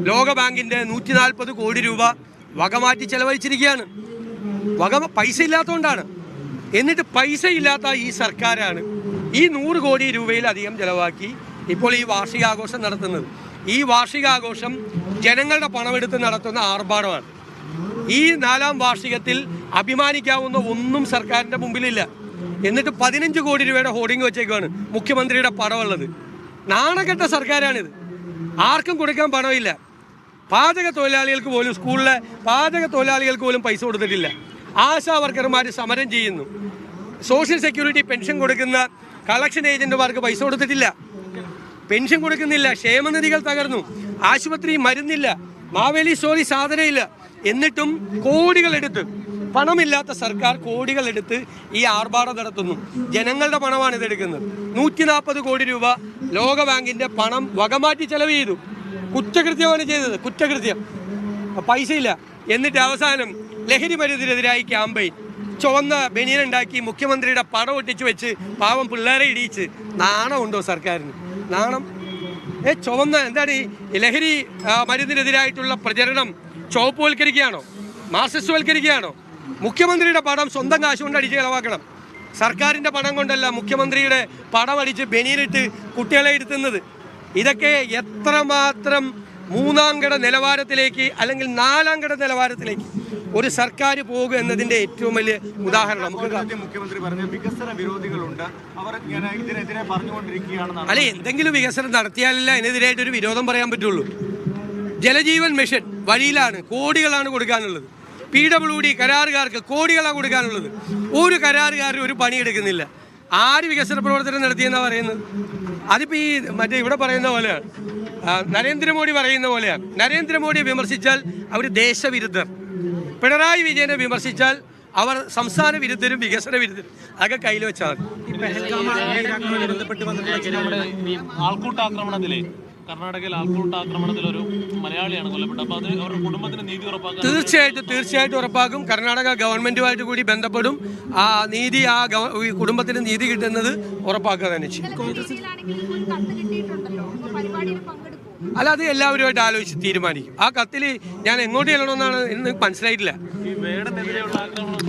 ലോകബാങ്കിൻ്റെ 140 കോടി രൂപ വകമാറ്റി ചെലവഴിച്ചിരിക്കുകയാണ്. പൈസ ഇല്ലാത്തതുകൊണ്ടാണ്. എന്നിട്ട് പൈസ ഇല്ലാത്ത ഈ സർക്കാരാണ് ഈ 100 കോടി രൂപയിലധികം ചെലവാക്കി ഇപ്പോൾ ഈ വാർഷികാഘോഷം നടത്തുന്നത്. ഈ വാർഷികാഘോഷം ജനങ്ങളുടെ പണമെടുത്ത് നടത്തുന്ന ആർഭാടമാണ്. ഈ 4ാം വാർഷികത്തിൽ അഭിമാനിക്കാവുന്ന ഒന്നും സർക്കാരിൻ്റെ മുമ്പിലില്ല. എന്നിട്ട് 15 കോടി രൂപയുടെ ഹോർഡിംഗ് വെച്ചേക്കുവാണ് മുഖ്യമന്ത്രിയുടെ പടമുള്ളത്. നാണക്കെട്ട സർക്കാരാണിത്. ആർക്കും കൊടുക്കാൻ പണമില്ല. പാചക തൊഴിലാളികൾക്ക് പോലും, സ്കൂളിലെ പാചക തൊഴിലാളികൾക്ക് പോലും പൈസ കൊടുത്തിട്ടില്ല. ആശാ വർക്കർമാർ സമരം ചെയ്യുന്നു. സോഷ്യൽ സെക്യൂരിറ്റി പെൻഷൻ കൊടുക്കുന്ന കളക്ഷൻ ഏജന്റുമാർക്ക് പൈസ കൊടുത്തിട്ടില്ല, പെൻഷൻ കൊടുക്കുന്നില്ല. ക്ഷേമനിധികൾ തകർന്നു, ആശുപത്രി മരുന്നില്ല, മാവേലി സ്റ്റോറി സാധനയില്ല. എന്നിട്ടും കോടികളെടുത്ത്, പണമില്ലാത്ത സർക്കാർ കോടികളെടുത്ത് ഈ ആർഭാടം നടത്തുന്നു. ജനങ്ങളുടെ പണമാണ് ഇതെടുക്കുന്നത്. 140 കോടി രൂപ ലോകബാങ്കിൻ്റെ പണം വകമാറ്റി ചെലവ് ചെയ്തു. കുറ്റകൃത്യമാണ് ചെയ്തത്, കുറ്റകൃത്യം. പൈസയില്ല. എന്നിട്ട് അവസാനം ലഹരി മരുന്നിനെതിരായി ക്യാമ്പയിൻ, ചുവന്ന ബനിയനുണ്ടാക്കി മുഖ്യമന്ത്രിയുടെ പടം ഒട്ടിച്ചു വെച്ച് പാവം പിള്ളേരെ ഇടിയിച്ച്. നാണമുണ്ടോ സർക്കാരിന്? നാണം. ചുവന്ന എന്താണ് ഈ ലഹരി മരുന്നിനെതിരായിട്ടുള്ള പ്രചരണം ചുവപ്പുവൽക്കരിക്കുകയാണോ, മാർക്സിസ്റ്റ്വൽക്കരിക്കുകയാണോ? മുഖ്യമന്ത്രിയുടെ പടം സ്വന്തം കാശ് കൊണ്ട് അടിച്ച് ചിലവാക്കണം. സർക്കാരിൻ്റെ പണം കൊണ്ടല്ല മുഖ്യമന്ത്രിയുടെ പടം അടിച്ച് ബനിയനിട്ട് കുട്ടികളെ ഇരുത്തുന്നത്. ഇതൊക്കെ എത്രമാത്രം 3ാം കിട നിലവാരത്തിലേക്ക് അല്ലെങ്കിൽ 4ാം കിട നിലവാരത്തിലേക്ക് ഒരു സർക്കാർ പോകുക എന്നതിൻ്റെ ഏറ്റവും വലിയ ഉദാഹരണം. മുഖ്യമന്ത്രി പറഞ്ഞ വികസന വിരോധികളുണ്ട്, അവർ ഇതിനെതിരെ പറഞ്ഞുകൊണ്ടിരിക്കുകയാണെന്നാണ്. അല്ലെ, എന്തെങ്കിലും വികസനം നടത്തിയാലല്ല ഇതിനെതിരായിട്ടൊരു വിരോധം പറയാൻ പറ്റുള്ളൂ. ജലജീവൻ മിഷൻ വഴിയിലാണ് കോടികളാണ് കൊടുക്കാനുള്ളത്. PWD കരാറുകാർക്ക് കോടികളാണ് കൊടുക്കാനുള്ളത്. ഒരു കരാറുകാരും ഒരു പണിയെടുക്കുന്നില്ല. ആര് വികസന പ്രവർത്തനം നടത്തിയെന്നാണ് പറയുന്നത്? അതിപ്പോൾ ഈ മറ്റേ ഇവിടെ പറയുന്ന പോലെയാണ്, നരേന്ദ്രമോദി പറയുന്ന പോലെയാണ്. നരേന്ദ്രമോദിയെ വിമർശിച്ചാൽ അവർ ദേശവിരുദ്ധർ, പിണറായി വിജയനെ വിമർശിച്ചാൽ അവർ സംസ്ഥാന വിരുദ്ധരും വികസന വിരുദ്ധരും. അതൊക്കെ കയ്യിൽ വെച്ചാൽ മതി. കർണാടകയിൽ ആൾക്കൂട്ടാക്രമണത്തിൽ ഒരു മലയാളിയാണ് കൊല്ലപ്പെട്ടത്. അപ്പോൾ അത് അവരുടെ കുടുംബത്തിന് നീതി ഉറപ്പാക്കാൻ തീർച്ചയായിട്ടും ഉറപ്പാക്കും. കർണാടക ഗവൺമെന്റുമായിട്ട് കൂടി ബന്ധപ്പെടും. ആ നീതി, കുടുംബത്തിന് നീതി കിട്ടുന്നത് ഉറപ്പാക്കുക തന്നെ ചെയ്യും. അല്ല, അത് എല്ലാവരുമായിട്ട് ആലോചിച്ച് തീരുമാനിക്കും. ആ കത്തിൽ ഞാൻ എങ്ങോട്ട് ചെല്ലണമെന്നാണ് എന്ന് മനസ്സിലായിട്ടില്ല. ഈ വേടനെതിരെയുള്ള ആക്രമണം